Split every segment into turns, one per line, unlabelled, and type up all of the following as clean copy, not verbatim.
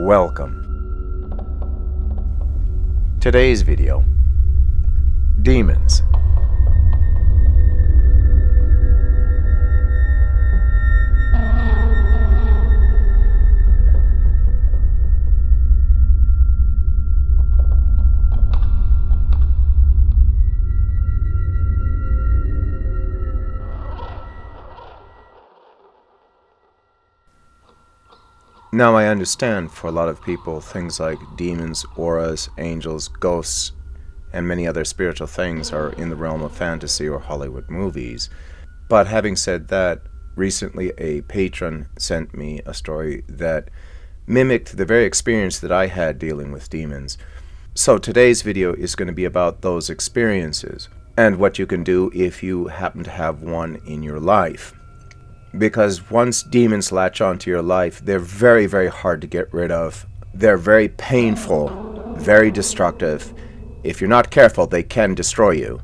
Welcome. Today's video: demons. Now, I understand for a lot of people, things like demons, auras, angels, ghosts, and many other spiritual things are in the realm of fantasy or Hollywood movies. But having said that, recently a patron sent me a story that mimicked the very experience that I had dealing with demons. So today's video is going to be about those experiences and what you can do if you happen to have one in your life. Because once demons latch onto your life, they're very, very hard to get rid of. They're very painful, very destructive. If you're not careful, they can destroy you.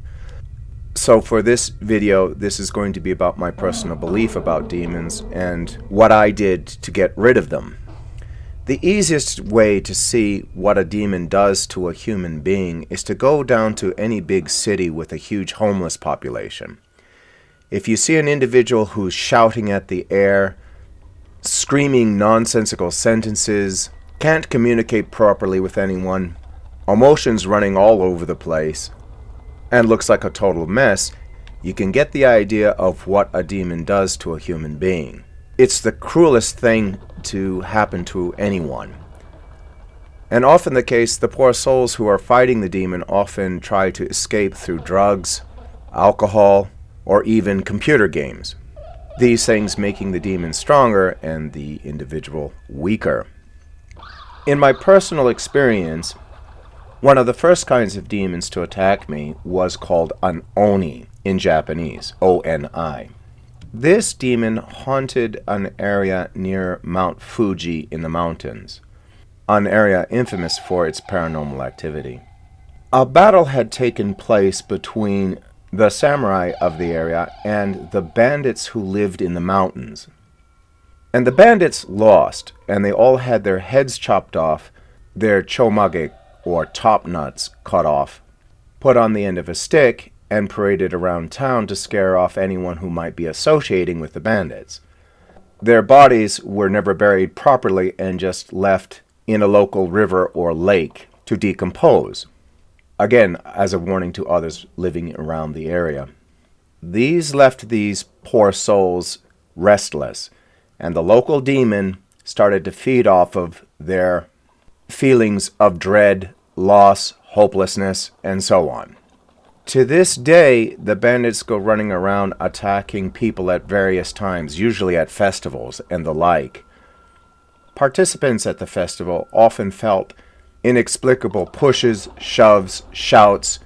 So for this video, this is going to be about my personal belief about demons and what I did to get rid of them. The easiest way to see what a demon does to a human being is to go down to any big city with a huge homeless population. If you see an individual who's shouting at the air, screaming nonsensical sentences, can't communicate properly with anyone, emotions running all over the place, and looks like a total mess, you can get the idea of what a demon does to a human being. It's the cruelest thing to happen to anyone. And often the case, the poor souls who are fighting the demon often try to escape through drugs, alcohol, or even computer games. These things making the demon stronger and the individual weaker. In my personal experience, one of the first kinds of demons to attack me was called an Oni in Japanese, O-N-I. This demon haunted an area near Mount Fuji in the mountains, an area infamous for its paranormal activity. A battle had taken place between the samurai of the area and the bandits who lived in the mountains. And the bandits lost, and they all had their heads chopped off, their chomage, or top nuts, cut off, put on the end of a stick, and paraded around town to scare off anyone who might be associating with the bandits. Their bodies were never buried properly and just left in a local river or lake to decompose. Again, as a warning to others living around the area. These left these poor souls restless, and the local demon started to feed off of their feelings of dread, loss, hopelessness, and so on. To this day, the bandits go running around attacking people at various times, usually at festivals and the like. Participants at the festival often felt inexplicable pushes, shoves, shouts.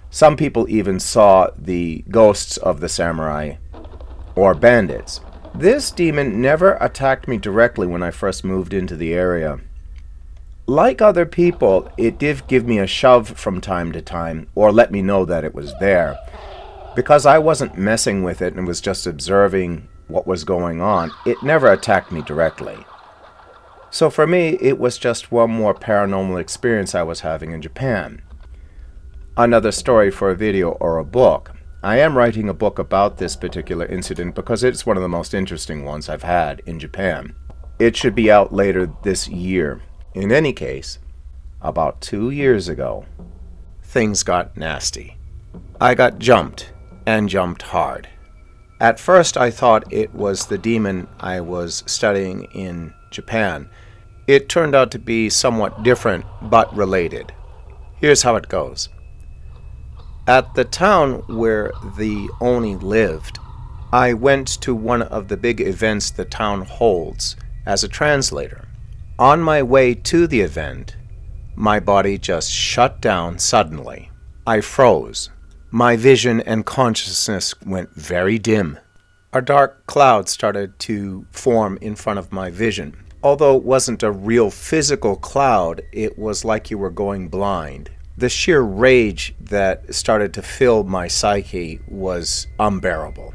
Some people even saw the ghosts of the samurai or bandits. This demon never attacked me directly when I first moved into the area. Like other people, it did give me a shove from time to time, or let me know that it was there. Because I wasn't messing with it and was just observing what was going on, it never attacked me directly. So for me, it was just one more paranormal experience I was having in Japan. Another story for a video or a book. I am writing a book about this particular incident because it's one of the most interesting ones I've had in Japan. It should be out later this year. In any case, about 2 years ago, things got nasty. I got jumped, and jumped hard. At first I thought it was the demon I was studying in Japan. It turned out to be somewhat different, but related. Here's how it goes. At the town where the Oni lived, I went to one of the big events the town holds as a translator. On my way to the event, my body just shut down suddenly. I froze. My vision and consciousness went very dim. A dark cloud started to form in front of my vision. Although it wasn't a real physical cloud, it was like you were going blind. The sheer rage that started to fill my psyche was unbearable.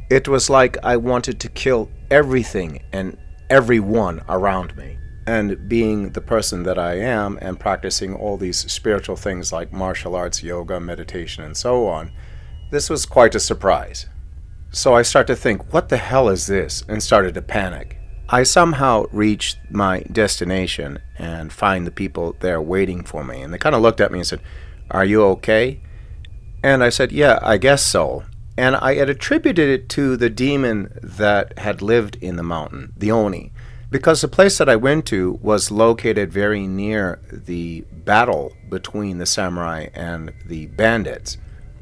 It was like I wanted to kill everything and everyone around me. And being the person that I am and practicing all these spiritual things like martial arts, yoga, meditation, and so on, this was quite a surprise. So I started to think, what the hell is this? And started to panic. I somehow reached my destination and find the people there waiting for me. And they kind of looked at me and said, "Are you okay?" And I said, "Yeah, I guess so." And I had attributed it to the demon that had lived in the mountain, the Oni, because the place that I went to was located very near the battle between the samurai and the bandits.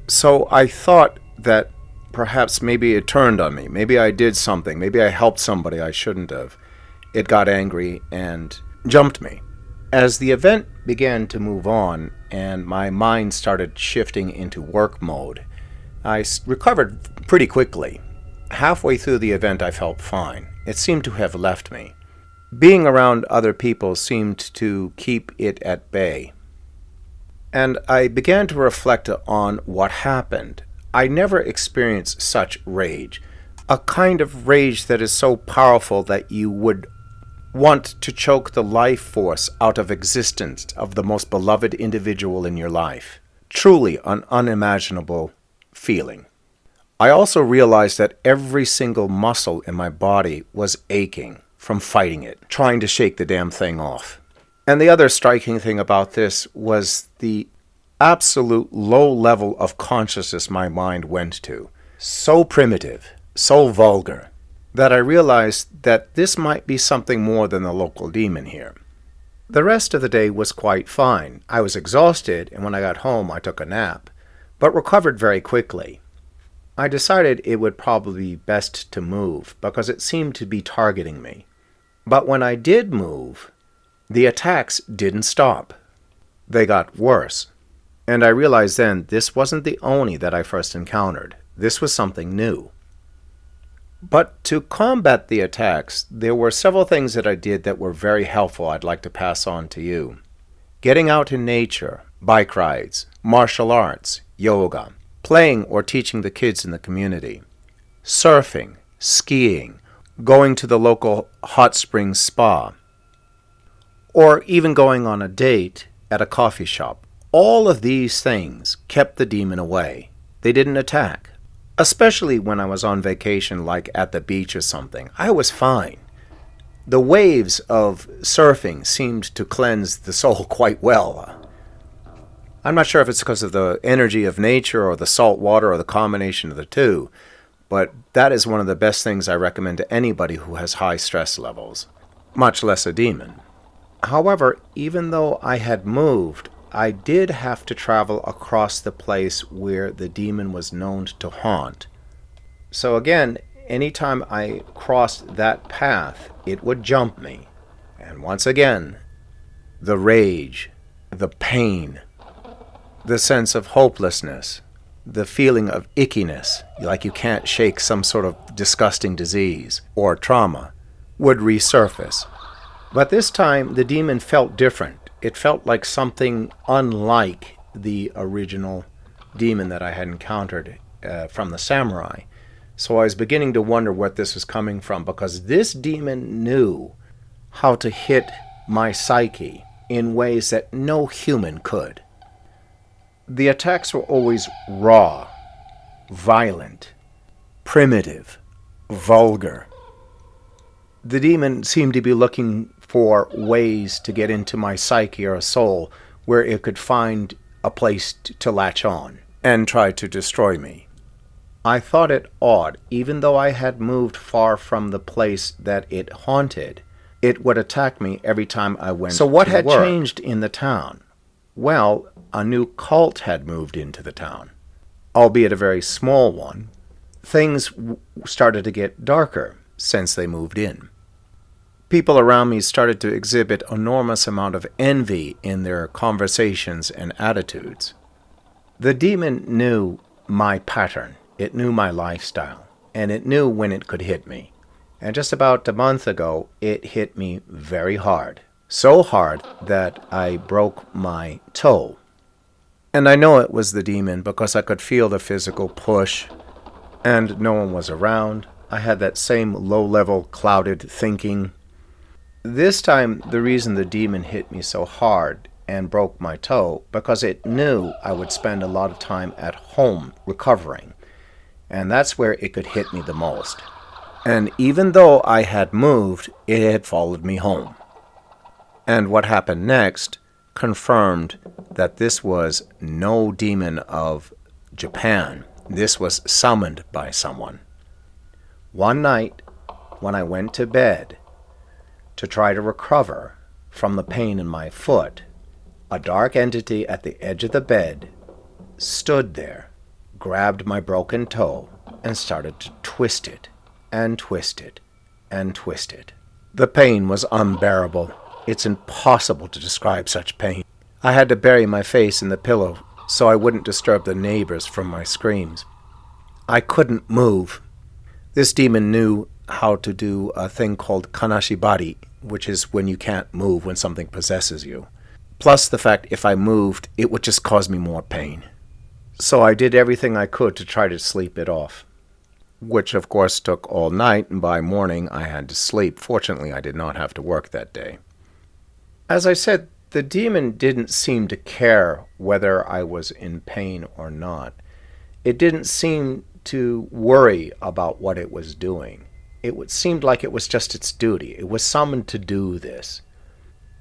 So I thought that perhaps maybe it turned on me. Maybe I did something. Maybe I helped somebody I shouldn't have. It got angry and jumped me. As the event began to move on and my mind started shifting into work mode, I recovered pretty quickly. Halfway through the event, I felt fine. It seemed to have left me. Being around other people seemed to keep it at bay. And I began to reflect on what happened. I never experienced such rage. A kind of rage that is so powerful that you would want to choke the life force out of existence of the most beloved individual in your life. Truly an unimaginable feeling. I also realized that every single muscle in my body was aching from fighting it, trying to shake the damn thing off. And the other striking thing about this was the absolute low level of consciousness my mind went to. So primitive, so vulgar, that I realized that this might be something more than the local demon here. The rest of the day was quite fine. I was exhausted, and when I got home I took a nap, but recovered very quickly. I decided it would probably be best to move because it seemed to be targeting me. But when I did move, the attacks didn't stop. They got worse. And I realized then this wasn't the Oni that I first encountered. This was something new. But to combat the attacks, there were several things that I did that were very helpful I'd like to pass on to you. Getting out in nature, bike rides, martial arts, yoga, playing or teaching the kids in the community, surfing, skiing, going to the local hot springs spa, or even going on a date at a coffee shop. All of these things kept the demon away. They didn't attack. Especially when I was on vacation, like at the beach or something. I was fine. The waves of surfing seemed to cleanse the soul quite well. I'm not sure if it's because of the energy of nature or the salt water or the combination of the two, but that is one of the best things I recommend to anybody who has high stress levels, much less a demon. However, even though I had moved, I did have to travel across the place where the demon was known to haunt. So again, anytime I crossed that path, it would jump me. And once again, the rage, the pain, the sense of hopelessness, the feeling of ickiness, like you can't shake some sort of disgusting disease or trauma, would resurface. But this time, the demon felt different. It felt like something unlike the original demon that I had encountered from the samurai. So I was beginning to wonder what this was coming from, because this demon knew how to hit my psyche in ways that no human could. The attacks were always raw, violent, primitive, vulgar. The demon seemed to be looking for ways to get into my psyche or soul where it could find a place to latch on and try to destroy me. I thought it odd, even though I had moved far from the place that it haunted, it would attack me every time I went to work. So what had changed in the town? Well, a new cult had moved into the town, albeit a very small one. Things started to get darker since they moved in. People around me started to exhibit an enormous amount of envy in their conversations and attitudes. The demon knew my pattern. It knew my lifestyle, and it knew when it could hit me. And just about a month ago, it hit me very hard. So hard that I broke my toe. And I know it was the demon because I could feel the physical push, and no one was around. I had that same low-level, clouded thinking. This time, the reason the demon hit me so hard and broke my toe because it knew I would spend a lot of time at home recovering, and that's where it could hit me the most. And even though I had moved, it had followed me home. And what happened next confirmed that this was no demon of Japan. This was summoned by someone. One night, when I went to bed to try to recover from the pain in my foot, a dark entity at the edge of the bed stood there, grabbed my broken toe, and started to twist it, and twist it, and twist it. The pain was unbearable. It's impossible to describe such pain. I had to bury my face in the pillow so I wouldn't disturb the neighbors from my screams. I couldn't move. This demon knew how to do a thing called kanashibari, which is when you can't move when something possesses you. Plus the fact if I moved, it would just cause me more pain. So I did everything I could to try to sleep it off, which of course took all night, and by morning I had to sleep. Fortunately, I did not have to work that day. As I said, the demon didn't seem to care whether I was in pain or not. It didn't seem to worry about what it was doing. It seemed like it was just its duty. It was summoned to do this.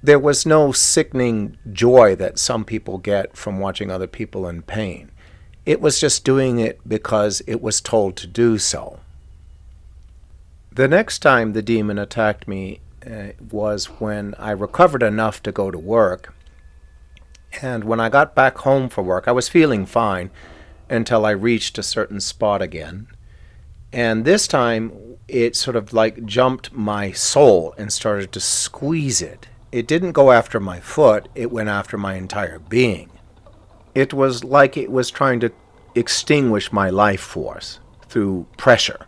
There was no sickening joy that some people get from watching other people in pain. It was just doing it because it was told to do so. The next time the demon attacked me was when I recovered enough to go to work. And when I got back home for work, I was feeling fine until I reached a certain spot again. And this time, it sort of like jumped my soul and started to squeeze it. It didn't go after my foot, it went after my entire being. It was like it was trying to extinguish my life force through pressure.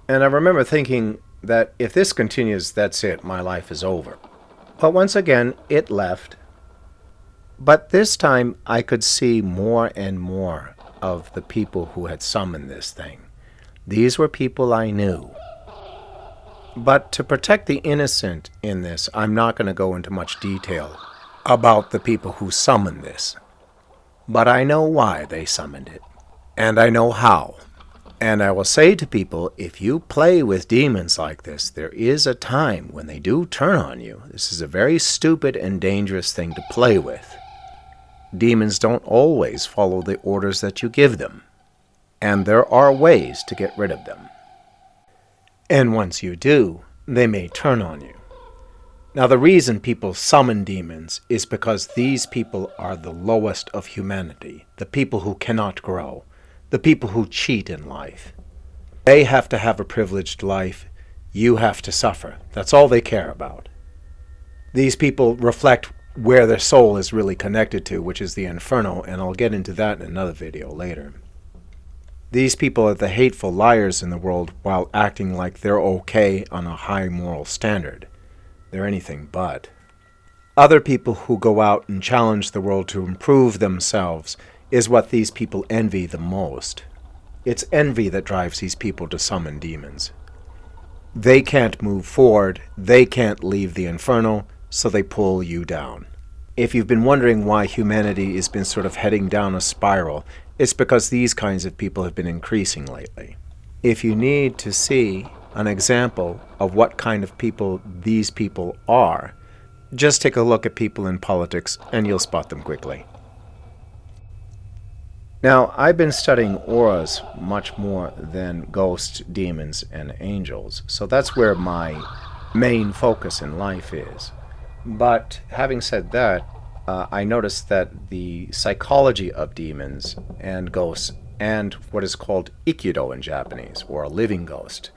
And I remember thinking that if this continues, that's it, my life is over. But once again, it left. But this time, I could see more and more of the people who had summoned this thing. These were people I knew. But to protect the innocent in this, I'm not going to go into much detail about the people who summoned this. But I know why they summoned it, and I know how. And I will say to people, if you play with demons like this, there is a time when they do turn on you. This is a very stupid and dangerous thing to play with. Demons don't always follow the orders that you give them, and there are ways to get rid of them. And once you do, they may turn on you. Now, the reason people summon demons is because these people are the lowest of humanity, the people who cannot grow, the people who cheat in life. They have to have a privileged life. You have to suffer. That's all they care about. These people reflect where their soul is really connected to, which is the inferno, and I'll get into that in another video later. These people are the hateful liars in the world while acting like they're okay on a high moral standard. They're anything but. Other people who go out and challenge the world to improve themselves is what these people envy the most. It's envy that drives these people to summon demons. They can't move forward, they can't leave the inferno, so they pull you down. If you've been wondering why humanity has been sort of heading down a spiral, it's because these kinds of people have been increasing lately. If you need to see an example of what kind of people these people are, just take a look at people in politics and you'll spot them quickly. Now, I've been studying auras much more than ghosts, demons, and angels, so that's where my main focus in life is. But having said that, I noticed that the psychology of demons and ghosts and what is called ikido in Japanese, or a living ghost,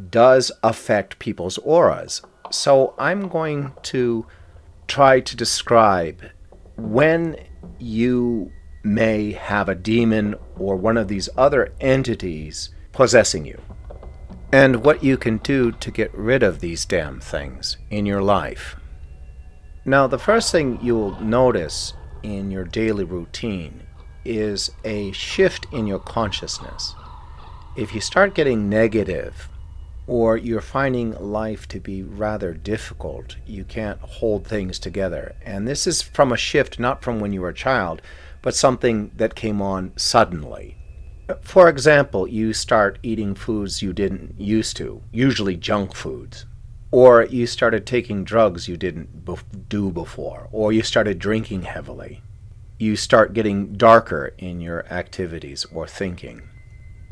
does affect people's auras. So I'm going to try to describe when you may have a demon or one of these other entities possessing you, and what you can do to get rid of these damn things in your life. Now, the first thing you'll notice in your daily routine is a shift in your consciousness. If you start getting negative or you're finding life to be rather difficult. You can't hold things together. And this is from a shift, not from when you were a child, but something that came on suddenly. For example, you start eating foods you didn't used to, usually junk foods. Or you started taking drugs you didn't do before. Or you started drinking heavily. You start getting darker in your activities or thinking.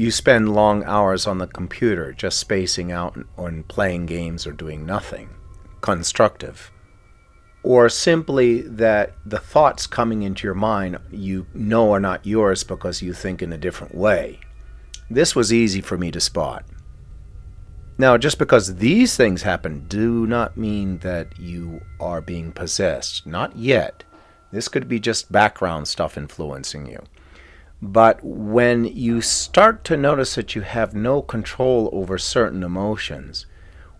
You spend long hours on the computer just spacing out on playing games or doing nothing constructive. Or simply that the thoughts coming into your mind you know are not yours because you think in a different way. This was easy for me to spot. Now, just because these things happen do not mean that you are being possessed. Not yet. This could be just background stuff influencing you. But when you start to notice that you have no control over certain emotions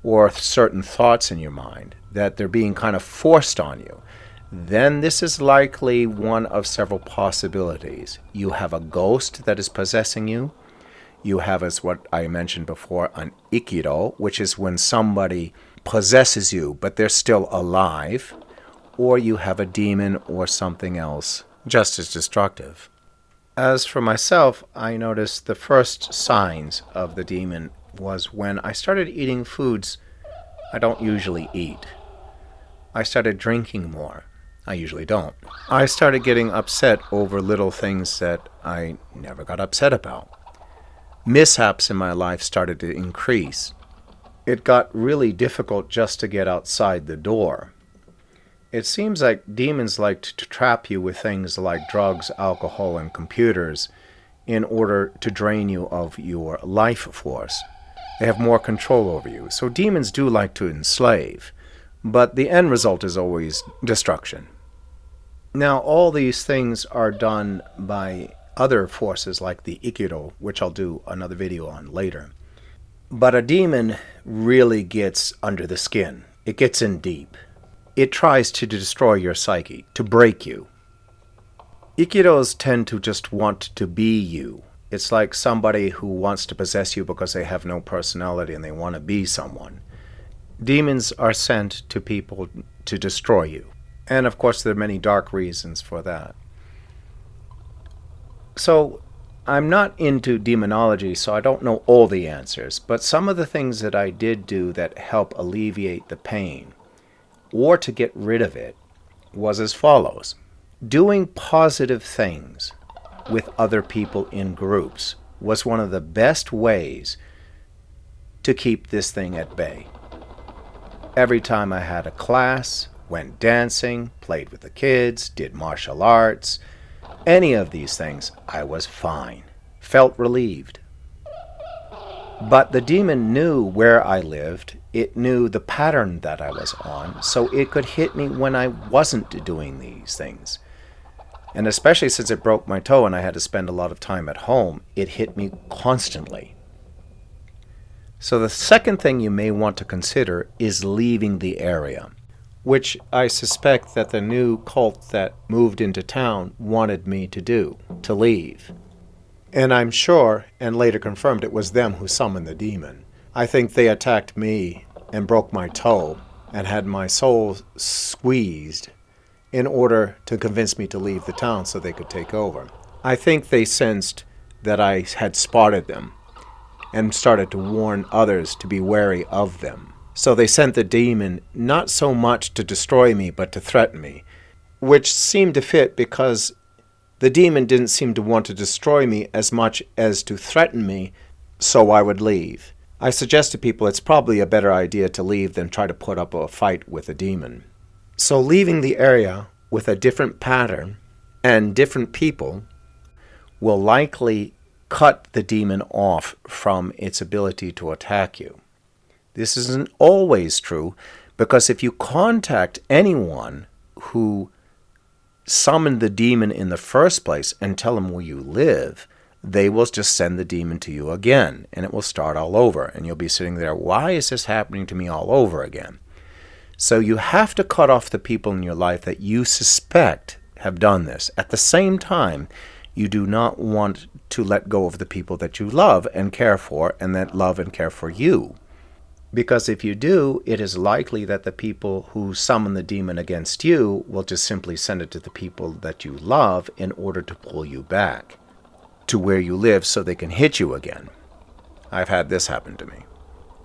or certain thoughts in your mind, that they're being kind of forced on you, then this is likely one of several possibilities. You have a ghost that is possessing you. You have, as what I mentioned before, an ikido, which is when somebody possesses you, but they're still alive. Or you have a demon or something else just as destructive. As for myself, I noticed the first signs of the demon was when I started eating foods I don't usually eat. I started drinking more. I usually don't. I started getting upset over little things that I never got upset about. Mishaps in my life started to increase. It got really difficult just to get outside the door. It seems like demons like to trap you with things like drugs, alcohol, and computers in order to drain you of your life force. They have more control over you. So demons do like to enslave, but the end result is always destruction. Now, all these things are done by other forces like the Ikido, which I'll do another video on later. But a demon really gets under the skin. It gets in deep. It tries to destroy your psyche, to break you. Ikidos tend to just want to be you. It's like somebody who wants to possess you because they have no personality and they want to be someone. Demons are sent to people to destroy you. And of course there are many dark reasons for that. So I'm not into demonology, so I don't know all the answers, but some of the things that I did do that help alleviate the pain or to get rid of it was as follows. Doing positive things with other people in groups was one of the best ways to keep this thing at bay. Every time I had a class, went dancing, played with the kids, did martial arts, any of these things, I was fine, felt relieved. But the demon knew where I lived. It knew the pattern that I was on, so it could hit me when I wasn't doing these things. And especially since it broke my toe and I had to spend a lot of time at home, it hit me constantly. So the second thing you may want to consider is leaving the area, which I suspect that the new cult that moved into town wanted me to do, to leave. And I'm sure, and later confirmed, it was them who summoned the demon. I think they attacked me and broke my toe and had my soul squeezed in order to convince me to leave the town so they could take over. I think they sensed that I had spotted them and started to warn others to be wary of them. So they sent the demon not so much to destroy me, but to threaten me, which seemed to fit because the demon didn't seem to want to destroy me as much as to threaten me so I would leave. I suggest to people it's probably a better idea to leave than try to put up a fight with a demon. So leaving the area with a different pattern and different people will likely cut the demon off from its ability to attack you. This isn't always true, because if you contact anyone who summoned the demon in the first place and tell them where you live, they will just send the demon to you again, and it will start all over, and you'll be sitting there, why is this happening to me all over again? So you have to cut off the people in your life that you suspect have done this. At the same time, you do not want to let go of the people that you love and care for, and that love and care for you. Because if you do, it is likely that the people who summon the demon against you will just simply send it to the people that you love in order to pull you back to where you live so they can hit you again. I've had this happen to me.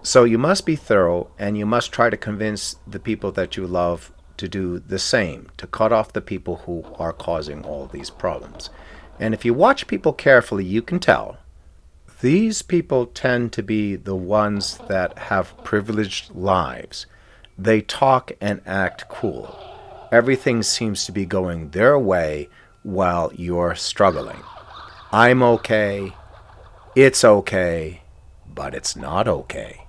So you must be thorough, and you must try to convince the people that you love to do the same, to cut off the people who are causing all these problems. And if you watch people carefully, you can tell. These people tend to be the ones that have privileged lives. They talk and act cool. Everything seems to be going their way while you're struggling. I'm okay, it's okay, but it's not okay.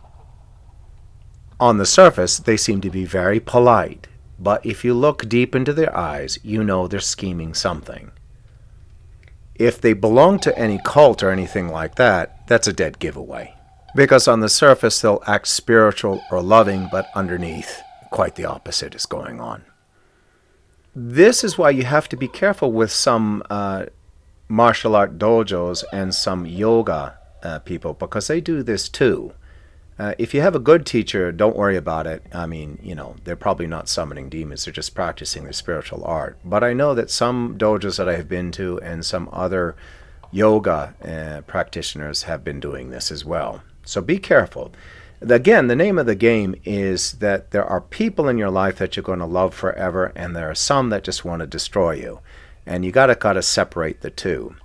On the surface, they seem to be very polite, but if you look deep into their eyes, you know they're scheming something. If they belong to any cult or anything like that, that's a dead giveaway. Because on the surface, they'll act spiritual or loving, but underneath, quite the opposite is going on. This is why you have to be careful with some martial art dojos and some yoga people, because they do this too. If you have a good teacher, don't worry about it. I mean, they're probably not summoning demons. They're just practicing their spiritual art. But I know that some dojos that I have been to and some other yoga practitioners have been doing this as well. So be careful. Again, the name of the game is that there are people in your life that you're going to love forever, and there are some that just want to destroy you. And you got to separate the two.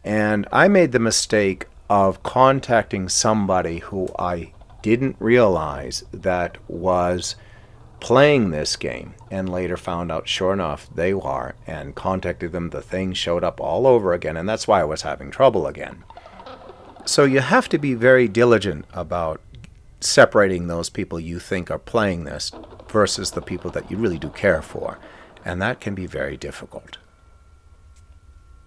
And I made the mistake of contacting somebody who I didn't realize that was playing this game, and later found out, sure enough, they were, and contacted them. The thing showed up all over again, and that's why I was having trouble again. So you have to be very diligent about separating those people you think are playing this versus the people that you really do care for, and that can be very difficult.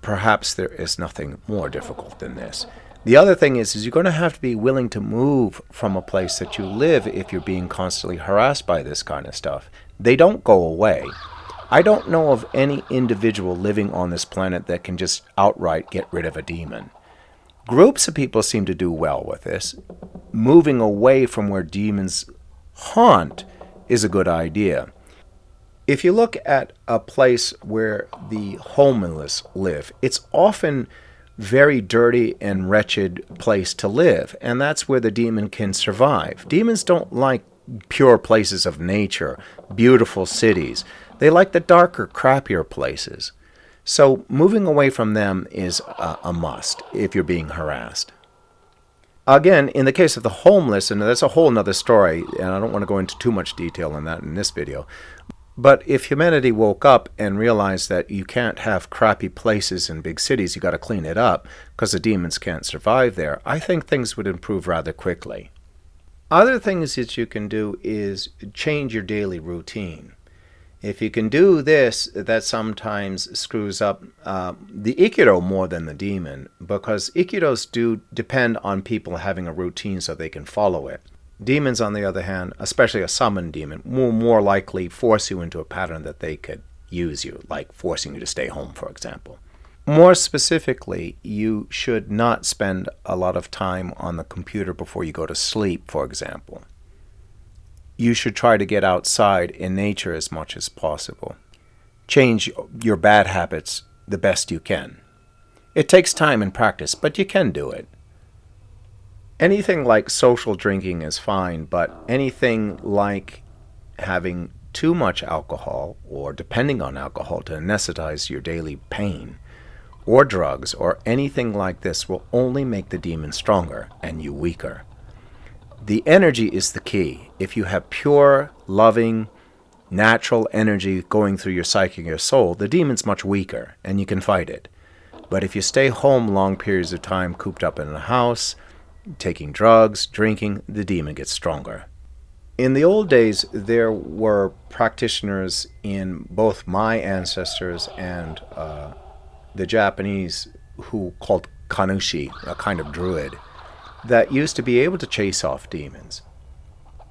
Perhaps there is nothing more difficult than this. The other thing is you're going to have to be willing to move from a place that you live if you're being constantly harassed by this kind of stuff. They don't go away. I don't know of any individual living on this planet that can just outright get rid of a demon. Groups of people seem to do well with this. Moving away from where demons haunt is a good idea. If you look at a place where the homeless live, it's often very dirty and wretched place to live, and that's where the demon can survive. Demons don't like pure places of nature, beautiful cities. They like the darker, crappier places. So moving away from them is a must if you're being harassed. Again, in the case of the homeless, and that's a whole nother story, and I don't want to go into too much detail on that in this video, but if humanity woke up and realized that you can't have crappy places in big cities, you got to clean it up because the demons can't survive there, I think things would improve rather quickly. Other things that you can do is change your daily routine. If you can do this, that sometimes screws up the Ikido more than the demon, because Ikidos do depend on people having a routine so they can follow it. Demons, on the other hand, especially a summoned demon, will more likely force you into a pattern that they could use you, like forcing you to stay home, for example. More specifically, you should not spend a lot of time on the computer before you go to sleep, for example. You should try to get outside in nature as much as possible. Change your bad habits the best you can. It takes time and practice, but you can do it. Anything like social drinking is fine, but anything like having too much alcohol or depending on alcohol to anesthetize your daily pain, or drugs, or anything like this will only make the demon stronger and you weaker. The energy is the key. If you have pure, loving, natural energy going through your psyche and your soul, the demon's much weaker and you can fight it. But if you stay home long periods of time, cooped up in a house, taking drugs, drinking, the demon gets stronger. In the old days, there were practitioners in both my ancestors and the Japanese who called kanushi, a kind of druid, that used to be able to chase off demons.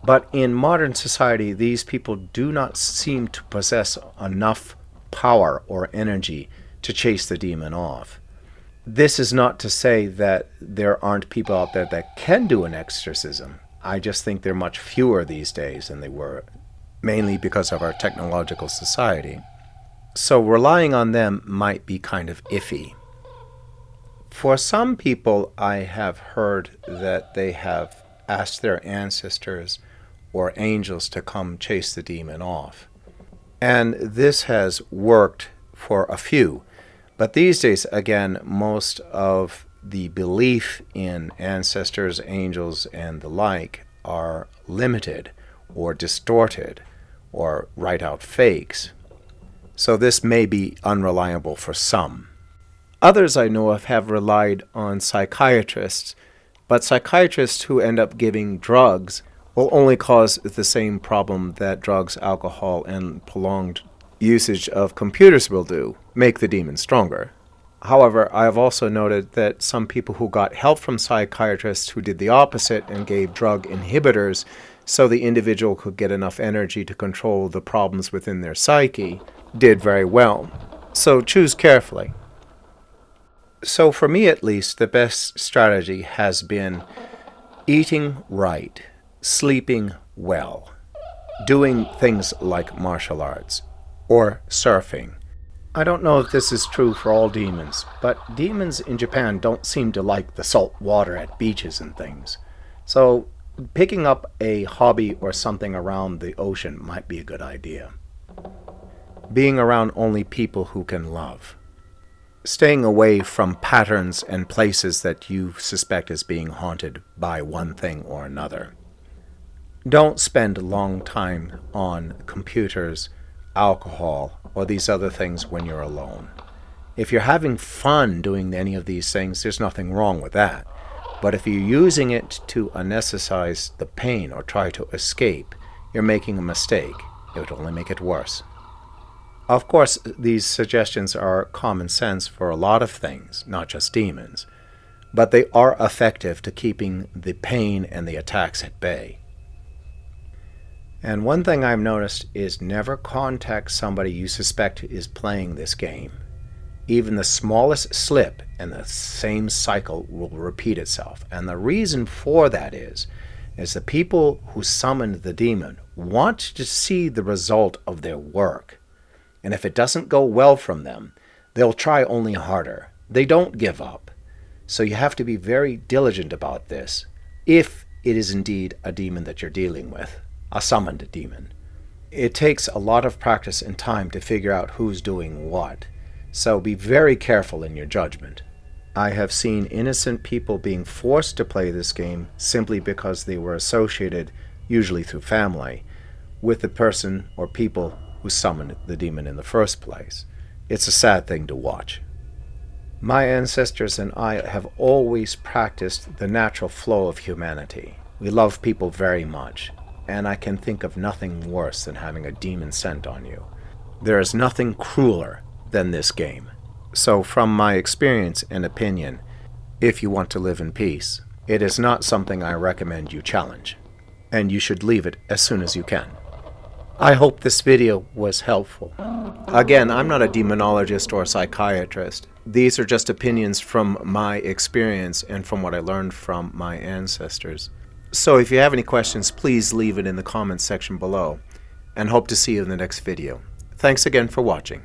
But in modern society, these people do not seem to possess enough power or energy to chase the demon off. This is not to say that there aren't people out there that can do an exorcism. I just think they're much fewer these days than they were, mainly because of our technological society. So relying on them might be kind of iffy. For some people, I have heard that they have asked their ancestors or angels to come chase the demon off. And this has worked for a few. But these days, again, most of the belief in ancestors, angels, and the like are limited or distorted or write out fakes. So this may be unreliable for some. Others I know of have relied on psychiatrists, but psychiatrists who end up giving drugs will only cause the same problem that drugs, alcohol, and prolonged usage of computers will do, make the demon stronger. However, I have also noted that some people who got help from psychiatrists who did the opposite and gave drug inhibitors so the individual could get enough energy to control the problems within their psyche did very well. So choose carefully. So for me at least, the best strategy has been eating right, sleeping well, doing things like martial arts, or surfing. I don't know if this is true for all demons, but demons in Japan don't seem to like the salt water at beaches and things. So picking up a hobby or something around the ocean might be a good idea. Being around only people who can love. Staying away from patterns and places that you suspect as being haunted by one thing or another. Don't spend a long time on computers, alcohol, or these other things when you're alone. If you're having fun doing any of these things, there's nothing wrong with that. But if you're using it to anesthetize the pain or try to escape, you're making a mistake. It would only make it worse. Of course, these suggestions are common sense for a lot of things, not just demons, but they are effective to keeping the pain and the attacks at bay. And one thing I've noticed is never contact somebody you suspect is playing this game. Even the smallest slip and the same cycle will repeat itself. And the reason for that is the people who summoned the demon want to see the result of their work. And if it doesn't go well from them, they'll try only harder. They don't give up. So you have to be very diligent about this, if it is indeed a demon that you're dealing with, a summoned demon. It takes a lot of practice and time to figure out who's doing what. So be very careful in your judgment. I have seen innocent people being forced to play this game simply because they were associated, usually through family, with the person or people who summoned the demon in the first place. It's a sad thing to watch. My ancestors and I have always practiced the natural flow of humanity. We love people very much, and I can think of nothing worse than having a demon sent on you. There is nothing crueler than this game. So from my experience and opinion, if you want to live in peace, it is not something I recommend you challenge, and you should leave it as soon as you can. I hope this video was helpful. Again, I'm not a demonologist or a psychiatrist. These are just opinions from my experience and from what I learned from my ancestors. So if you have any questions, please leave it in the comments section below, and hope to see you in the next video. Thanks again for watching.